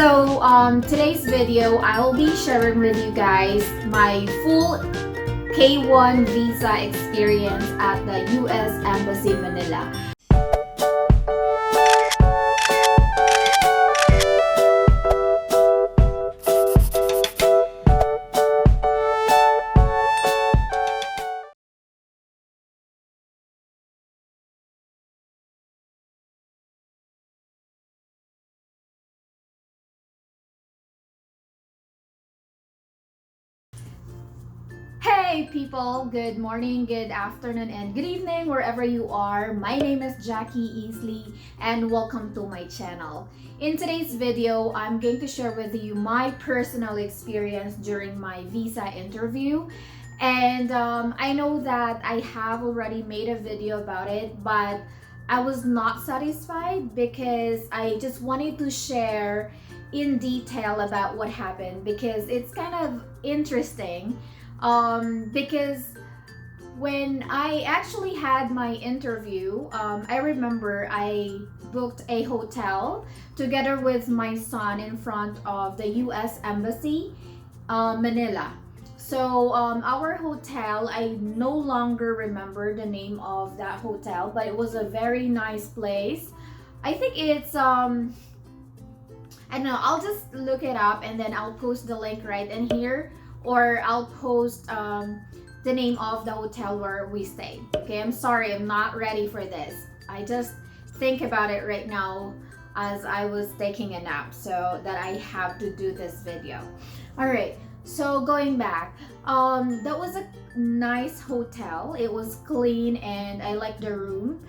Today's video, I'll be sharing with you guys my full K1 visa experience at the US Embassy Manila. Hey people, good morning, good afternoon, and good evening wherever you are. My name is Jackie Easley and welcome to my channel. In today's video, I'm going to share with you my personal experience during my visa interview. And I know that I have already made a video about it, but I was not satisfied because I just wanted to share in detail about what happened because it's kind of interesting. Because when I actually had my interview, I remember I booked a hotel together with my son in front of the US Embassy Manila. So our hotel, I no longer remember the name of that hotel, but it was a very nice place. I think it's I don't know, I'll just look it up and then I'll post the link right in here, or I'll post the name of the hotel where we stayed. Okay, I'm sorry, I'm not ready for this. I just think about it right now as I was taking a nap, so that I have to do this video. All right, so going back, that was a nice hotel. It was clean and I liked the room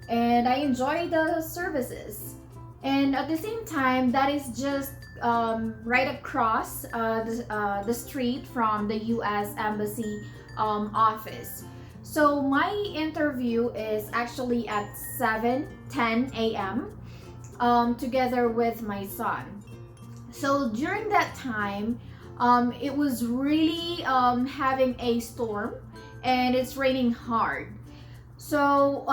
and I enjoyed the services. And at the same time, that is just right across the street from the US Embassy office. So my interview is actually at 7:10 a.m. Together with my son. So during that time, it was really having a storm and it's raining hard. So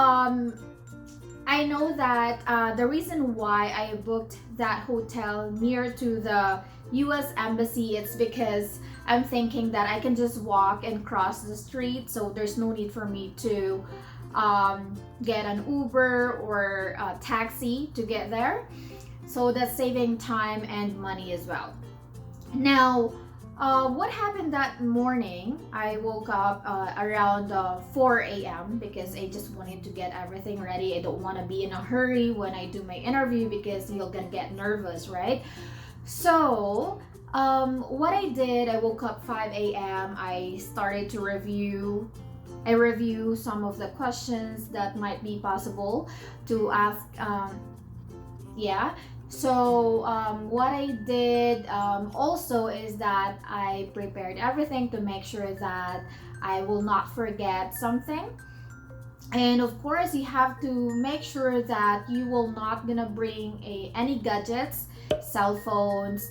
I know that the reason why I booked that hotel near to the US Embassy, it's because I'm thinking that I can just walk and cross the street, so there's no need for me to get an Uber or a taxi to get there. So that's saving time and money as well. Now, what happened that morning, I woke up around 4 a.m. because I just wanted to get everything ready. I don't want to be in a hurry when I do my interview because you're gonna get nervous, right? So what I did, I woke up 5 a.m. I started to review some of the questions that might be possible to ask. So what I did also is that I prepared everything to make sure that I will not forget something. And of course, you have to make sure that you will not gonna bring any gadgets, cell phones,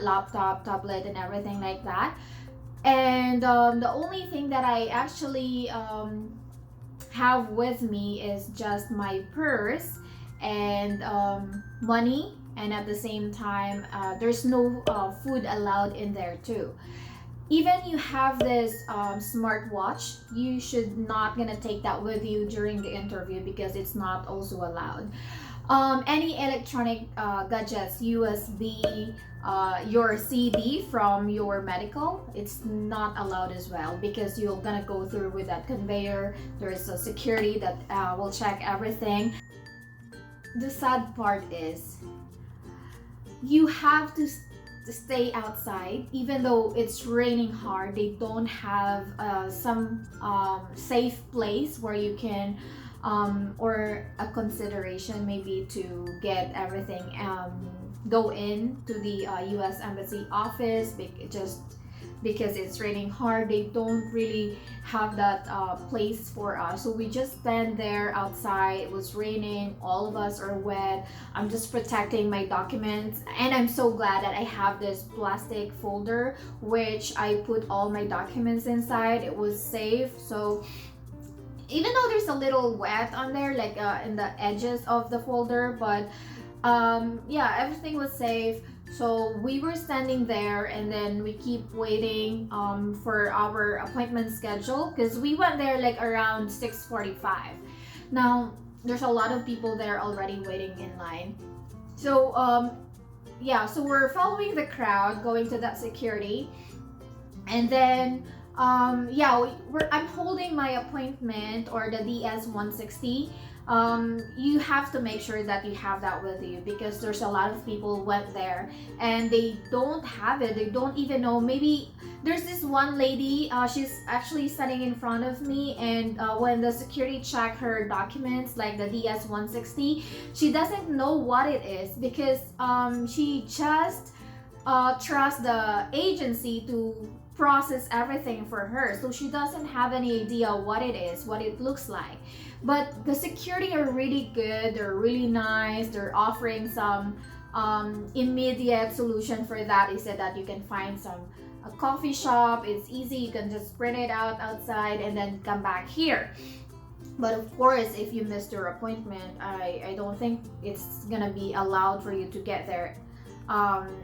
laptop, tablet, and everything like that. And the only thing that I actually have with me is just my purse and money, and at the same time there's no food allowed in there too. Even you have this smartwatch, you should not gonna take that with you during the interview because it's not also allowed. Any electronic gadgets, USB, your CD from your medical, it's not allowed as well because you're gonna go through with that conveyor. There is a security that will check everything. The sad part is you have to stay outside even though it's raining hard. They don't have some safe place where you can or a consideration maybe to get everything go in to the US Embassy office just because it's raining hard. They don't really have that place for us, so we just stand there outside. It was raining, all of us are wet. I'm just protecting my documents, and I'm so glad that I have this plastic folder which I put all my documents inside. It was safe. So even though there's a little wet on there, like in the edges of the folder, but yeah, everything was safe. So we were standing there, and then we keep waiting for our appointment schedule, because we went there like around 6:45. Now there's a lot of people there already waiting in line. So yeah, so we're following the crowd going to that security, and then yeah, I'm holding my appointment, or the DS 160. You have to make sure that you have that with you, because there's a lot of people went there and they don't have it. They don't even know. Maybe there's this one lady, she's actually standing in front of me, and when the security check her documents, like the DS 160, she doesn't know what it is, because she just trusts the agency to process everything for her, so she doesn't have any idea what it is, what it looks like. But the security are really good, they're really nice, they're offering some immediate solution for that. They said that you can find a coffee shop, it's easy, you can just print it out outside and then come back here. But of course, if you missed your appointment, I don't think it's gonna be allowed for you to get there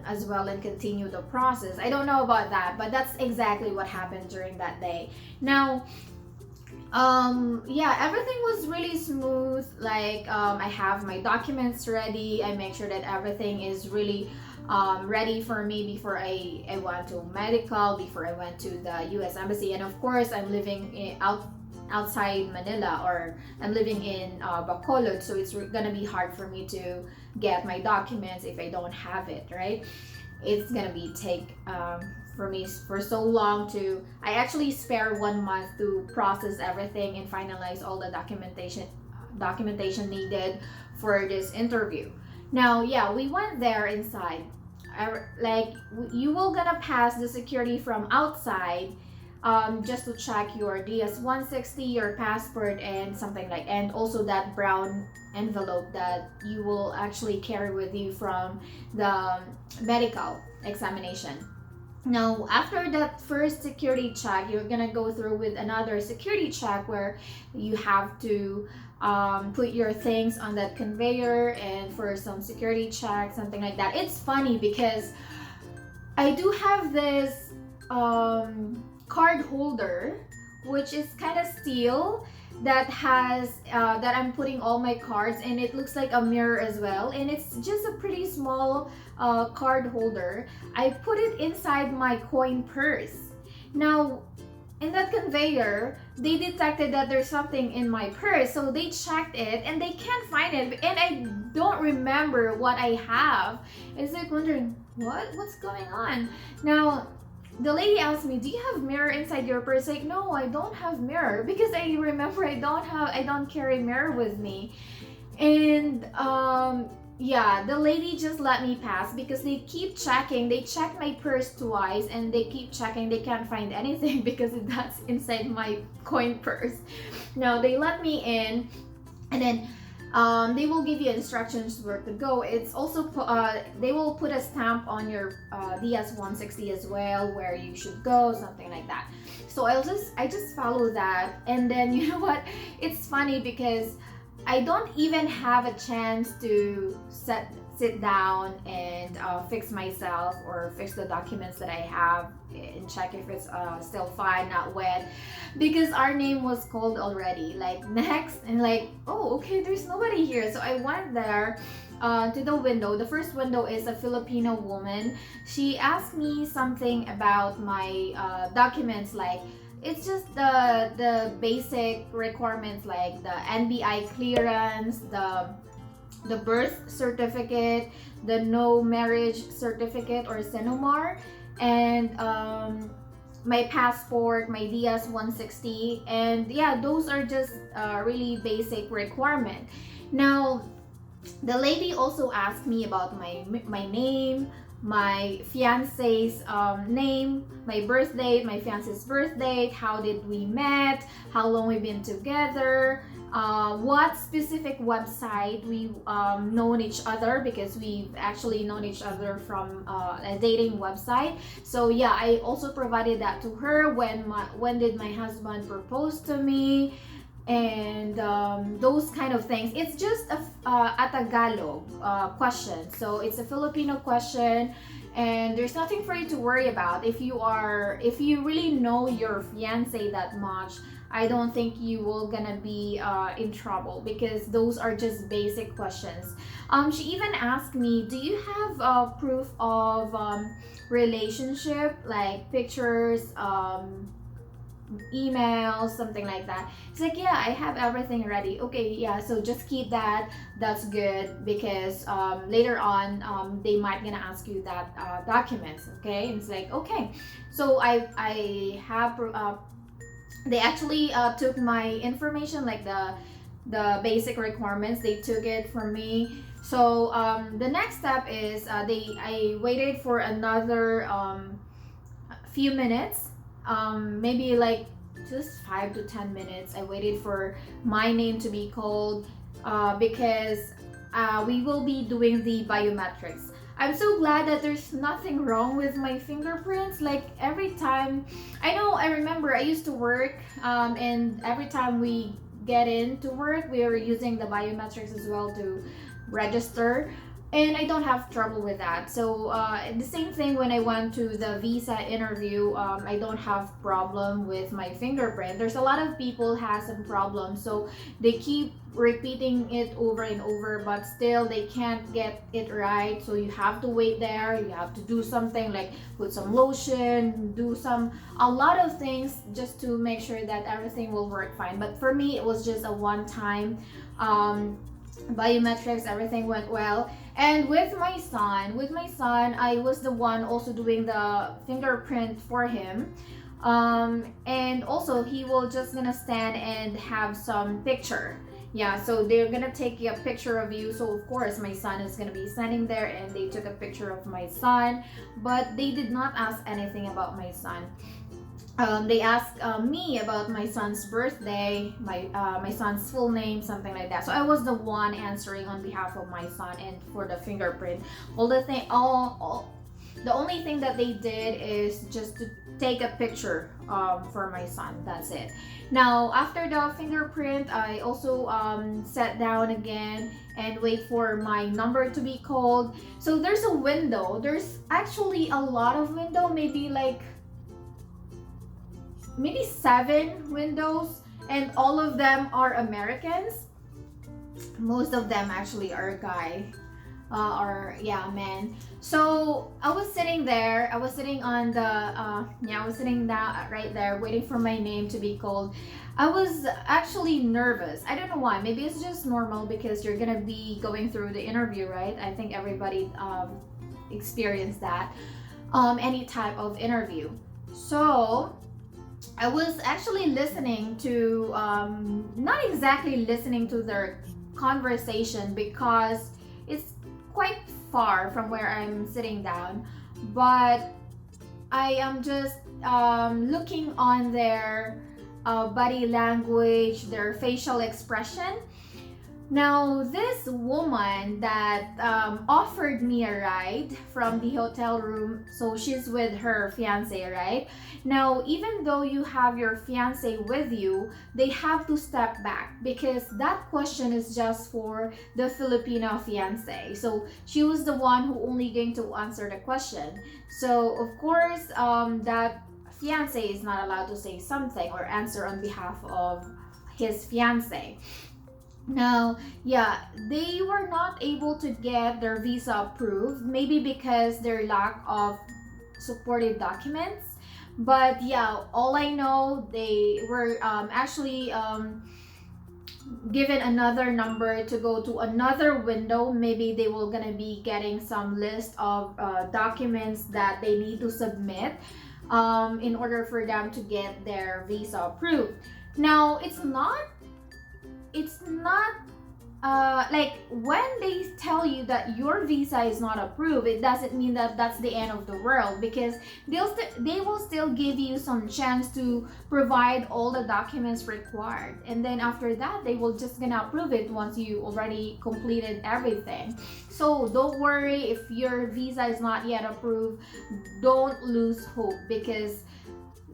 as well and continue the process. I don't know about that, but that's exactly what happened during that day. Now, yeah, everything was really smooth. Like, I have my documents ready. I make sure that everything is really ready for me before I went to medical, before I went to the US Embassy. And of course, I'm living outside Manila, or I'm living in Bacolod, so it's gonna be hard for me to get my documents if I don't have it, right? It's gonna be take for me for so long to, I actually spare 1 month to process everything and finalize all the documentation needed for this interview. Now, yeah, we went there inside. Like, you will gonna pass the security from outside, just to check your DS 160, your passport, and something like, and also that brown envelope that you will actually carry with you from the medical examination. Now, after that first security check, you're gonna go through with another security check where you have to put your things on that conveyor, and for some security check, something like that. It's funny because I do have this card holder, which is kind of steel, that has that I'm putting all my cards, and it looks like a mirror as well, and it's just a pretty small card holder. I put it inside my coin purse. Now, in that conveyor, they detected that there's something in my purse, so they checked it and they can't find it, and I don't remember what I have. It's like wondering, what's going on now. The lady asked me, do you have mirror inside your purse? Like, no, I don't have mirror, because I remember I don't carry mirror with me. And yeah, the lady just let me pass, because they keep checking. They checked my purse twice, and they keep checking. They can't find anything because that's inside my coin purse. No, they let me in, and then they will give you instructions where to go. It's also they will put a stamp on your DS 160 as well, where you should go, something like that. So I just follow that, and then you know what? It's funny because I don't even have a chance to sit down and fix myself, or fix the documents that I have, and check if it's still fine, not wet, because our name was called already, like next, and like, oh, okay, there's nobody here. So I went there to the window. The first window is a Filipino woman. She asked me something about my documents, like, it's just the basic requirements, like the NBI clearance, the birth certificate, the no marriage certificate or CENOMAR, and my passport, my DS 160, and yeah, those are just really basic requirement. Now, the lady also asked me about my name, my fiance's name, my birth date, my fiance's birth date, how did we met, how long we've been together, what specific website we known each other, because we've actually known each other from a dating website. So yeah, I also provided that to her. When did my husband propose to me, and those kind of things. It's just a Tagalog question, so it's a Filipino question, and there's nothing for you to worry about. If you really know your fiance that much, I don't think you will gonna be in trouble, because those are just basic questions. She even asked me, do you have proof of relationship, like pictures, emails, something like that? It's like, yeah, I have everything ready. Okay, yeah, so just keep that. That's good, because later on they might gonna ask you that documents. Okay, and it's like, okay. So I have they actually took my information, like the basic requirements. They took it from me. So the next step is I waited for another few minutes, maybe like just 5 to 10 minutes. I waited for my name to be called, because we will be doing the biometrics. I'm so glad that there's nothing wrong with my fingerprints. Like every time, I remember I used to work, and every time we get into work, we are using the biometrics as well to register, and I don't have trouble with that. So the same thing when I went to the visa interview, I don't have problem with my fingerprint. There's a lot of people has some problems, so they keep repeating it over and over, but still they can't get it right. So you have to wait there. You have to do something like put some lotion, do a lot of things just to make sure that everything will work fine. But for me, it was just a one time. Biometrics, everything went well. And with my son, I was the one also doing the fingerprint for him. And also he will just gonna stand and have some picture. Yeah, so they're gonna take a picture of you. So of course my son is gonna be standing there, and they took a picture of my son, but they did not ask anything about my son. They asked me about my son's birthday, my son's full name, something like that. So I was the one answering on behalf of my son, and for the fingerprint, the only thing that they did is just to take a picture for my son. That's it. Now after the fingerprint, I also sat down again and wait for my number to be called. So there's a window. There's actually a lot of window, maybe 7 windows, and all of them are Americans. Most of them actually are a guy, or yeah, men. So I was sitting there. I was sitting on the I was sitting down right there, waiting for my name to be called. I was actually nervous. I don't know why. Maybe it's just normal, because you're gonna be going through the interview, right? I think everybody experienced that, any type of interview. So I was actually listening to, not exactly listening to their conversation, because it's quite far from where I'm sitting down, but I am just looking on their body language, their facial expression. Now, this woman that offered me a ride from the hotel room, so she's with her fiance, right? Now, even though you have your fiance with you, they have to step back, because that question is just for the Filipino fiance. So she was the one who only going to answer the question. So of course, that fiance is not allowed to say something or answer on behalf of his fiance. Now, yeah, they were not able to get their visa approved, maybe because their lack of supported documents. But yeah, all I know, they were actually given another number to go to another window. Maybe they were gonna be getting some list of documents that they need to submit in order for them to get their visa approved. Now, it's not like when they tell you that your visa is not approved, it doesn't mean that that's the end of the world, because they will still give you some chance to provide all the documents required, and then after that they will just gonna approve it once you already completed everything. So don't worry if your visa is not yet approved. Don't lose hope, because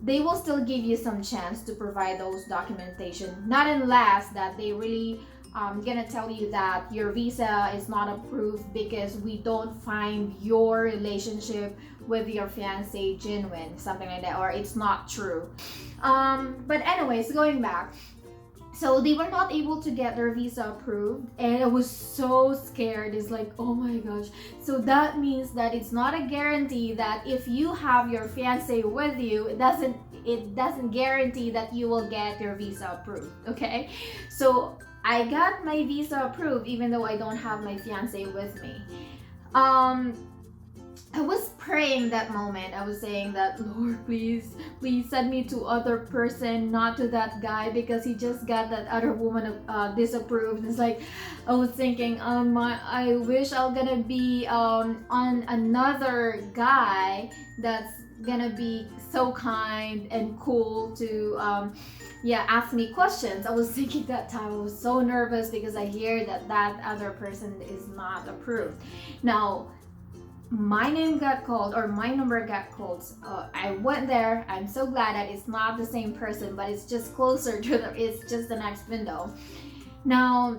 they will still give you some chance to provide those documentation, not unless that they really gonna tell you that your visa is not approved because we don't find your relationship with your fiance genuine, something like that, or it's not true. But anyways, going back, so they were not able to get their visa approved, and I was so scared. It's like, oh my gosh, so that means that it's not a guarantee that if you have your fiance with you, it doesn't guarantee that you will get your visa approved. Okay, so I got my visa approved even though I don't have my fiance with me. um I was praying that moment. I was saying that, Lord, please, please send me to other person, not to that guy, because he just got that other woman disapproved. It's like I was thinking, I wish I'm gonna be on another guy that's gonna be so kind and cool to yeah, ask me questions. I was thinking that time. I was so nervous because I hear that that other person is not approved. Now my name got called, or my number got called. I went there. I'm so glad that it's not the same person, but it's just closer to it's just the next window. Now,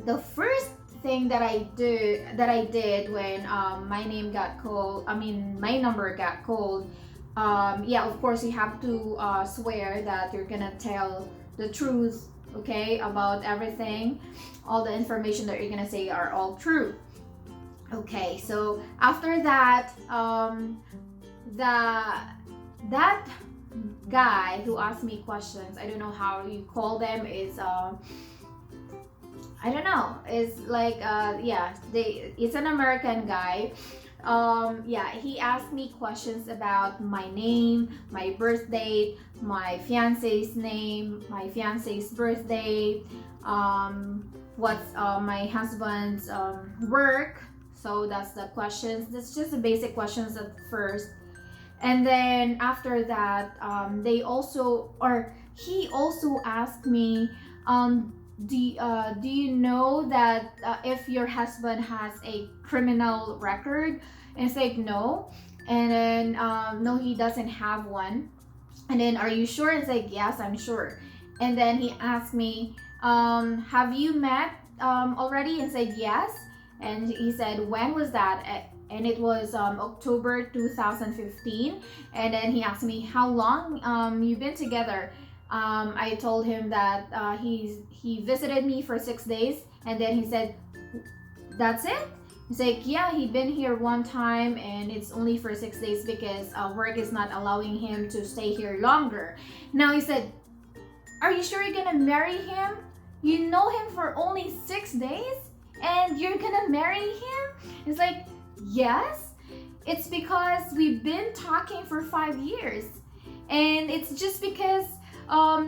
the first thing that I did when my name got called, I mean my number got called. Yeah, of course you have to swear that you're gonna tell the truth, okay, about everything. All the information that you're gonna say are all true. Okay, so after that, that guy who asked me questions, I don't know how you call them, is I don't know, it's like yeah, it's an American guy. Yeah, he asked me questions about my name, my birth date, my fiance's name, my fiance's birthday, what's my husband's work. So that's the questions. That's just the basic questions at first. And then after that, he also asked me, do you know that if your husband has a criminal record? And it's like, no. And then no, he doesn't have one. And then, are you sure? It's like, yes, I'm sure. And then he asked me, have you met already? And said yes. And he said, when was that? And it was October 2015. And then he asked me, how long you've been together? I told him that he visited me for 6 days. And then he said, that's it? He's like, yeah, he'd been here one time, and it's only for 6 days because work is not allowing him to stay here longer. Now he said, are you sure you're gonna marry him? You know him for only 6 days? And you're gonna marry him? It's like, yes. It's because we've been talking for 5 years. And it's just because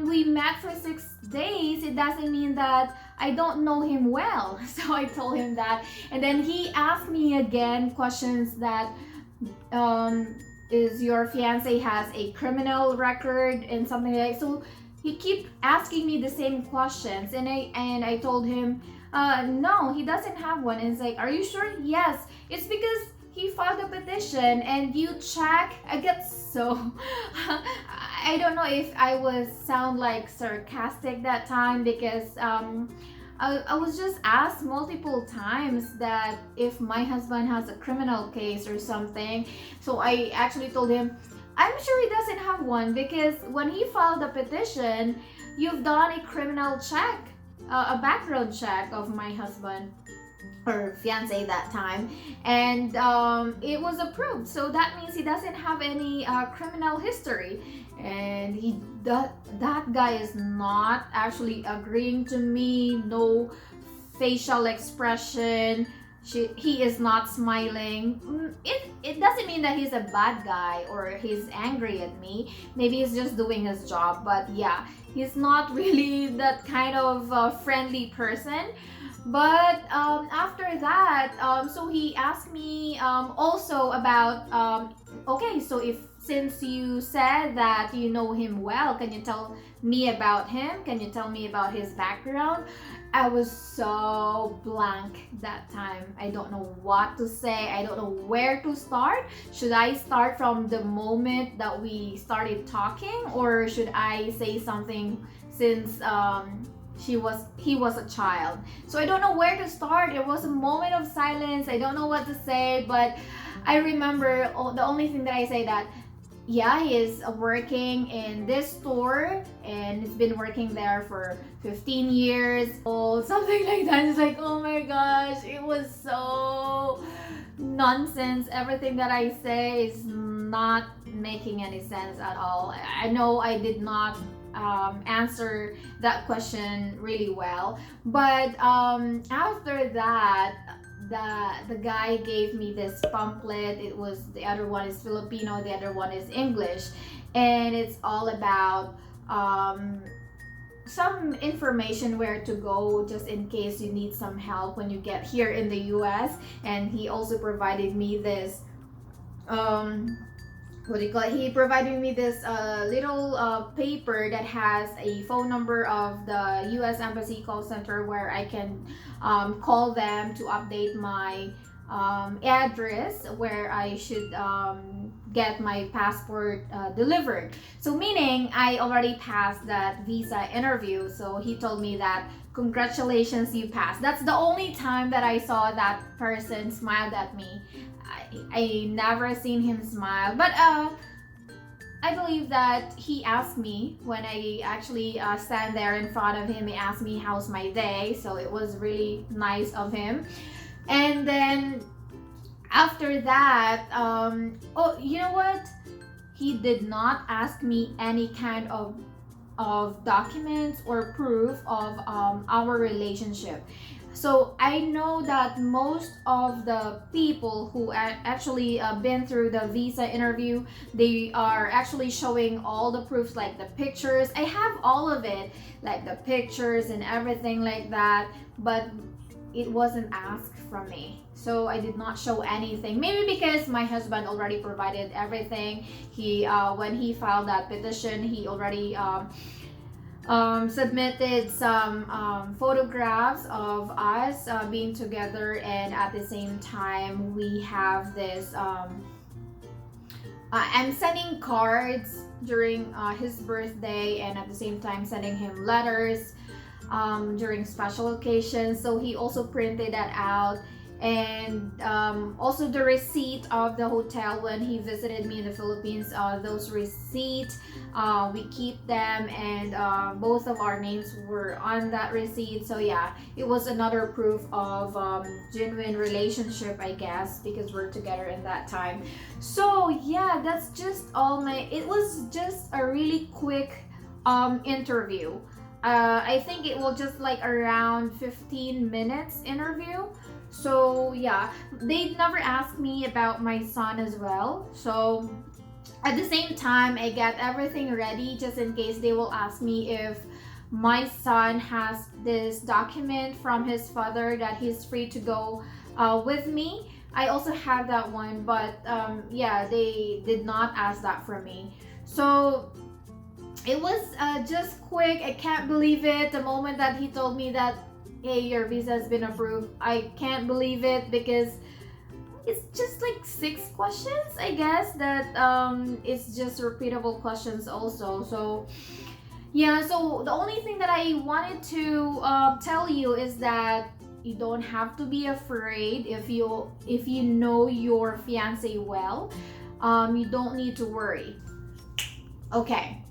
we met for 6 days, it doesn't mean that I don't know him well. So I told him that. And then he asked me again questions that, is your fiance has a criminal record and something like that. So he keep asking me the same questions. And I told him, no, he doesn't have one. And it's like, are you sure? Yes. It's because he filed a petition and you check. I get so I don't know if I was sound like sarcastic that time, because I was just asked multiple times that if my husband has a criminal case or something. So I actually told him, I'm sure he doesn't have one, because when he filed a petition, you've done a criminal check, a background check of my husband or fiance that time, and it was approved. So that means he doesn't have any criminal history. And that guy is not actually agreeing to me. No facial expression. He is not smiling. It doesn't mean that he's a bad guy or he's angry at me. Maybe he's just doing his job. But yeah, he's not really that kind of friendly person. But after that, so he asked me also about, okay, so if since you said that you know him well, can you tell me about him? Can you tell me about his background? I was so blank that time. I don't know what to say. I don't know where to start. Should I start from the moment that we started talking, or should I say something since he was a child? So I don't know where to start. It was a moment of silence. I don't know what to say, but I remember the only thing that I say that yeah, he is working in this store and he's been working there for 15 years old, something like that. It's like, oh my gosh, it was so nonsense. Everything that I say is not making any sense at all. I know I did not answer that question really well, but after that, the guy gave me this pamphlet. It was, the other one is Filipino, the other one is English, and it's all about some information where to go just in case you need some help when you get here in the US. And he also provided me this what do you call it? He provided me this little paper that has a phone number of the US Embassy call center where I can call them to update my address where I should get my passport delivered. So meaning I already passed that visa interview. So he told me that congratulations, you passed. That's the only time that I saw that person smiled at me. I never seen him smile, but I believe that he asked me when I actually stand there in front of him. He asked me how's my day, so it was really nice of him. And then after that, oh, you know what? He did not ask me any kind of documents or proof of our relationship. So I know that most of the people who actually been through the visa interview, they are actually showing all the proofs, like the pictures. I have all of it, like the pictures and everything like that, but it wasn't asked from me. So I did not show anything. Maybe because my husband already provided everything. He when he filed that petition, he already submitted some photographs of us being together, and at the same time we have this I'm sending cards during his birthday, and at the same time sending him letters during special occasions. So he also printed that out, and also the receipt of the hotel when he visited me in the Philippines. Those receipts, we keep them, and both of our names were on that receipt. So yeah, it was another proof of genuine relationship, I guess, because we're together in that time. So yeah, that's just all my, it was just a really quick interview. I think it will just like around 15 minutes interview. So yeah, they never asked me about my son as well. So at the same time, I get everything ready just in case they will ask me if my son has this document from his father that he's free to go with me. I also have that one, but yeah, they did not ask that from me. So it was just quick. I can't believe it. The moment that he told me that, hey, your visa has been approved, I can't believe it, because it's just like 6 questions, I guess, that it's just repeatable questions also. So yeah, so the only thing that I wanted to tell you is that you don't have to be afraid if you know your fiance well. You don't need to worry. Okay,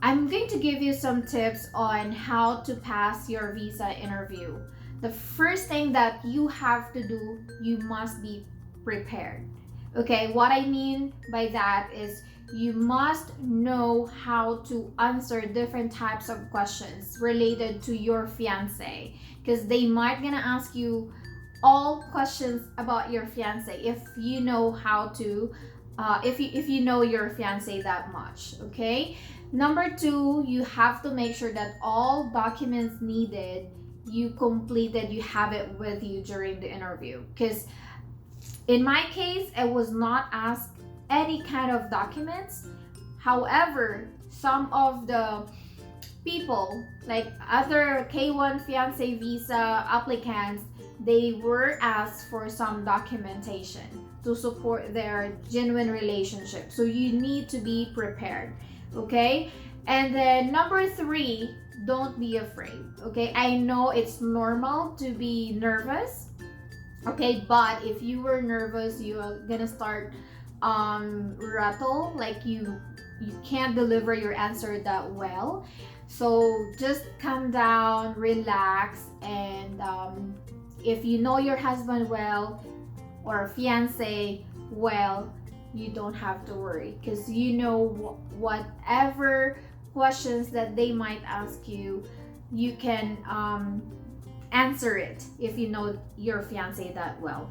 I'm going to give you some tips on how to pass your visa interview. The first thing that you have to do, you must be prepared. Okay, what I mean by that is you must know how to answer different types of questions related to your fiance, because they might gonna ask you all questions about your fiance if you know how to if you know your fiance that much. Okay, number 2, you have to make sure that all documents needed you completed, you have it with you during the interview, because in my case I was not asked any kind of documents. However, some of the people, like other K1 fiancé visa applicants, they were asked for some documentation to support their genuine relationship. So you need to be prepared, okay? And then number 3, don't be afraid, okay? I know it's normal to be nervous, okay? But if you were nervous, you're gonna start rattle, like you can't deliver your answer that well. So just calm down, relax, and if you know your husband well or fiance well, you don't have to worry, because you know whatever questions that they might ask you, you can answer it if you know your fiance that well.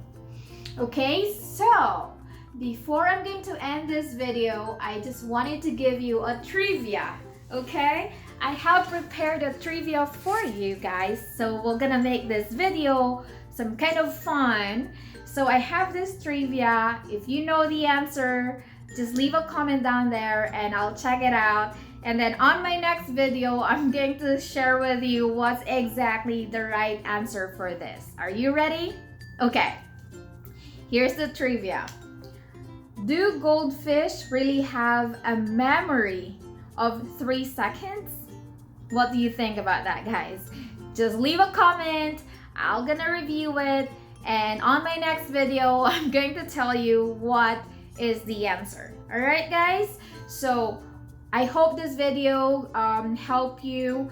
Okay, so before I'm going to end this video, I just wanted to give you a trivia, okay? I have prepared a trivia for you guys, so we're gonna make this video some kind of fun. So I have this trivia. If you know the answer, just leave a comment down there and I'll check it out. And then on my next video, I'm going to share with you what's exactly the right answer for this. Are you ready? Okay, here's the trivia. Do goldfish really have a memory of 3 seconds? What do you think about that, guys? Just leave a comment. I'm gonna review it. And on my next video, I'm going to tell you what is the answer. All right, guys? So I hope this video helped you.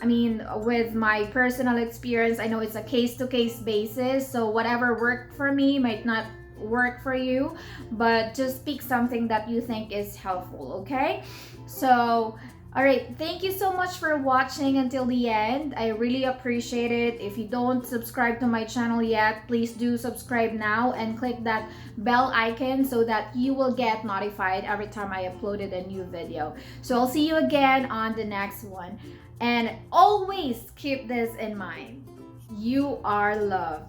With my personal experience, I know it's a case-to-case basis. So whatever worked for me might not work for you, but just pick something that you think is helpful, okay? So all right, thank you so much for watching until the end. I really appreciate it. If you don't subscribe to my channel yet, please do subscribe now and click that bell icon so that you will get notified every time I uploaded a new video. So I'll see you again on the next one. And always keep this in mind. You are loved.